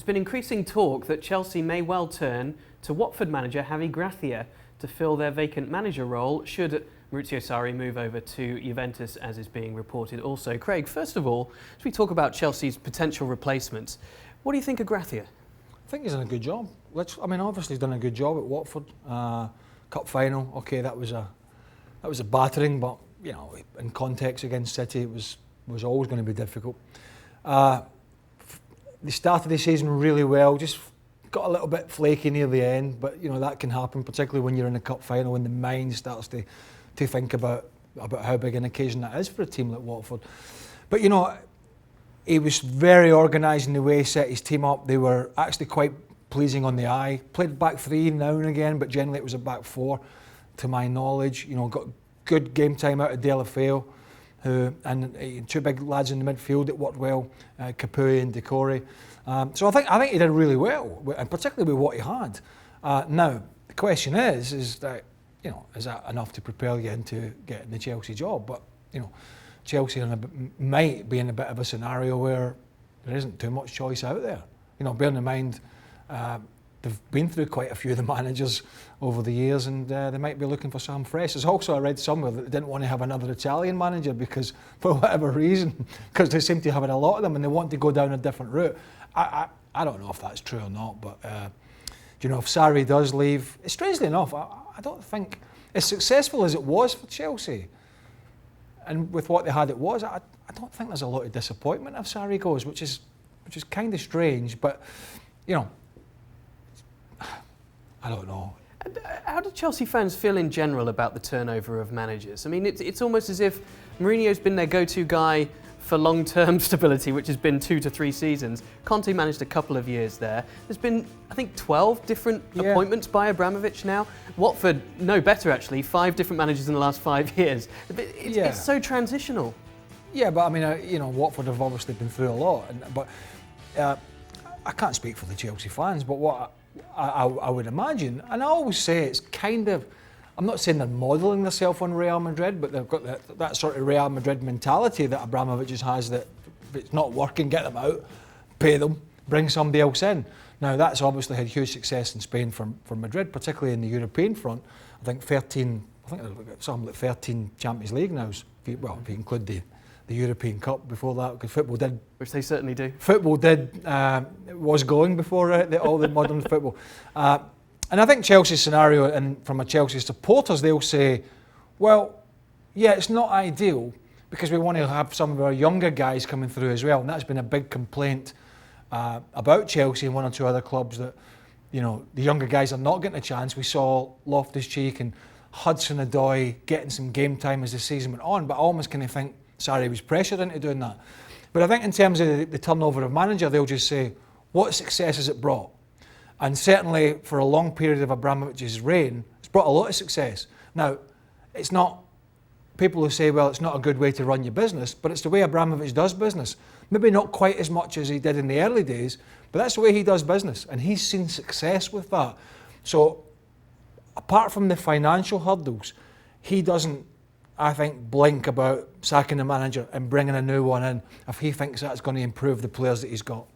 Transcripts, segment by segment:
been increasing talk that Chelsea may well turn to Watford manager Javi Gracia to fill their vacant manager role should Maurizio Sarri move over to Juventus, as is being reported also. Craig, first of all, as we talk about Chelsea's potential replacements, what do you think of Gracia? I think he's done a good job. Obviously he's done a good job at Watford. Cup final, okay, that was a battering, but you know, in context against City, it was always going to be difficult. They started the season really well, just got a little bit flaky near the end, but you know that can happen, particularly when you're in a cup final, when the mind starts to think about how big an occasion that is for a team like Watford. But you know, he was very organised in the way he set his team up. They were actually quite pleasing on the eye. Played back three now and again, but generally it was a back four, to my knowledge. You know, got good game time out of Delafeu, and two big lads in the midfield that worked well, Capuy and Decore. So I think he did really well, and particularly with what he had. Now the question is that, you know, is that enough to propel you into getting the Chelsea job? But you know, Chelsea might be in a bit of a scenario where there isn't too much choice out there. You know, bearing in mind they've been through quite a few of the managers over the years, and they might be looking for some fresh. There's also, I read somewhere that they didn't want to have another Italian manager because, for whatever reason, because they seem to have a lot of them and they want to go down a different route. I don't know if that's true or not, but you know, if Sarri does leave, strangely enough, I don't think, as successful as it was for Chelsea, and with what they had I don't think there's a lot of disappointment if Sarri goes, which is kind of strange, but you know, I don't know. How do Chelsea fans feel in general about the turnover of managers? I mean, it's almost as if Mourinho's been their go-to guy for long-term stability, which has been 2 to 3 seasons. Conte managed a couple of years there. There's been, I think, 12 different appointments by Abramovich now. Watford, no better actually, 5 different managers in the last 5 years. It's so transitional. Yeah, but I mean, you know, Watford have obviously been through a lot. But I can't speak for the Chelsea fans, but what I would imagine, and I always say it's kind of, I'm not saying they're modelling themselves on Real Madrid, but they've got that sort of Real Madrid mentality that Abramovich has, that if it's not working, get them out, pay them, bring somebody else in. Now that's obviously had huge success in Spain for Madrid, particularly in the European front. I think they've got something like 13 Champions League now, if you include the European Cup before that, because football did... Which they certainly do. Football was going before all the modern football. And I think Chelsea's scenario, and from a Chelsea supporters, they'll say, well, yeah, it's not ideal because we want to have some of our younger guys coming through as well. And that's been a big complaint about Chelsea and one or two other clubs, that, you know, the younger guys are not getting a chance. We saw Loftus-Cheek and Hudson-Odoi getting some game time as the season went on, but I almost kind of think Sarri was pressured into doing that. But I think in terms of the turnover of manager, they'll just say, what success has it brought? And certainly for a long period of Abramovich's reign, it's brought a lot of success. Now, it's not, people who say, well, it's not a good way to run your business, but it's the way Abramovich does business. Maybe not quite as much as he did in the early days, but that's the way he does business, and he's seen success with that. So, apart from the financial hurdles, he doesn't, I think, blink about sacking the manager and bringing a new one in if he thinks that's going to improve the players that he's got.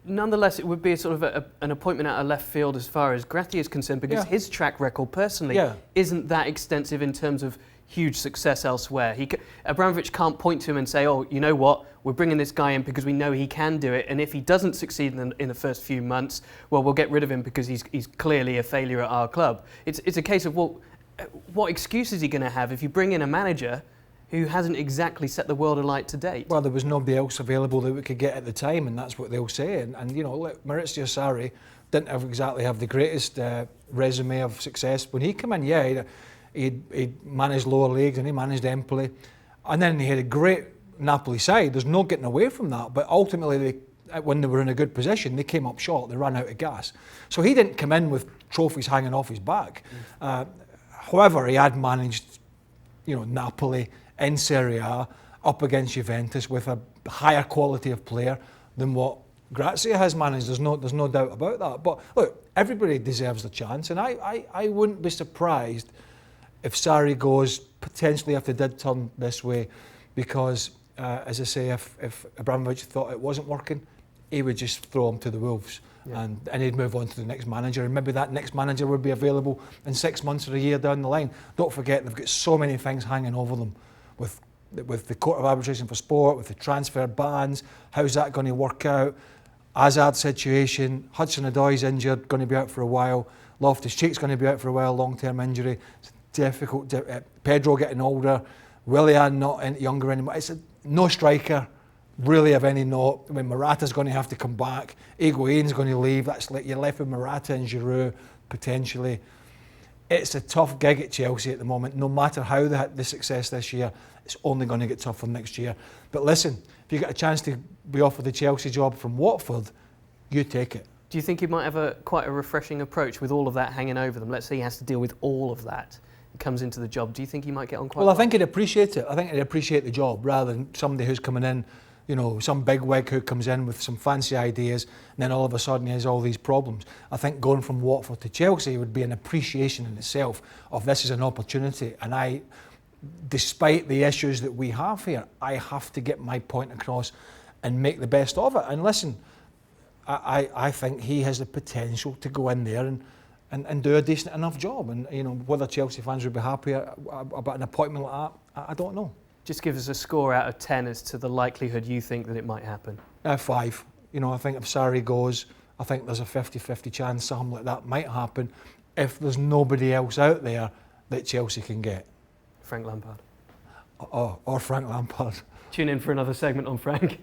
Nonetheless, it would be a sort of an appointment out of left field as far as Gracia is concerned, because his track record personally isn't that extensive in terms of huge success elsewhere. Abramovich can't point to him and say, oh, you know what, we're bringing this guy in because we know he can do it, and if he doesn't succeed in the first few months, well, we'll get rid of him because he's clearly a failure at our club. It's a case of, well, what excuse is he going to have if you bring in a manager who hasn't exactly set the world alight to date? Well, there was nobody else available that we could get at the time, and that's what they'll say. And you know, look, Maurizio Sarri didn't exactly have the greatest resume of success when he came in. Yeah, he managed lower leagues and he managed Empoli, and then he had a great Napoli side. There's no getting away from that. But ultimately, when they were in a good position, they came up short. They ran out of gas. So he didn't come in with trophies hanging off his back. However, he had managed, you know, Napoli in Serie A up against Juventus with a higher quality of player than what Gracia has managed. There's no doubt about that. But look, everybody deserves a chance, and I wouldn't be surprised if Sarri goes, potentially if they did turn this way, because as I say, if Abramovich thought it wasn't working, he would just throw him to the wolves. Yeah. And he'd move on to the next manager, and maybe that next manager would be available in 6 months or a year down the line. Don't forget, they've got so many things hanging over them with the Court of Arbitration for Sport, with the transfer bans. How's that going to work out? Hazard situation, Hudson-Odoi's injured, going to be out for a while. Loftus-Cheek's going to be out for a while, long-term injury. It's difficult. Pedro getting older, Willian not any younger anymore. It's no striker really of any note. I mean, Morata's going to have to come back. Higuain's going to leave. That's like you're left with Morata and Giroud potentially. It's a tough gig at Chelsea at the moment. No matter how they had the success this year, it's only going to get tougher next year. But listen, if you get a chance to be offered the Chelsea job from Watford, you take it. Do you think he might have quite a refreshing approach with all of that hanging over them? Let's say he has to deal with all of that. He comes into the job. Do you think he might get on quite well? I think he'd appreciate it. I think he'd appreciate the job rather than somebody who's coming in, you know, some bigwig who comes in with some fancy ideas and then all of a sudden he has all these problems. I think going from Watford to Chelsea would be an appreciation in itself of this is an opportunity, and despite the issues that we have here, I have to get my point across and make the best of it. And listen, I think he has the potential to go in there and do a decent enough job. And you know, whether Chelsea fans would be happy about an appointment like that, I don't know. Just give us a score out of 10 as to the likelihood you think that it might happen. 5. You know, I think if Sarri goes, I think there's a 50-50 chance something like that might happen if there's nobody else out there that Chelsea can get. Frank Lampard. Or Frank Lampard. Tune in for another segment on Frank.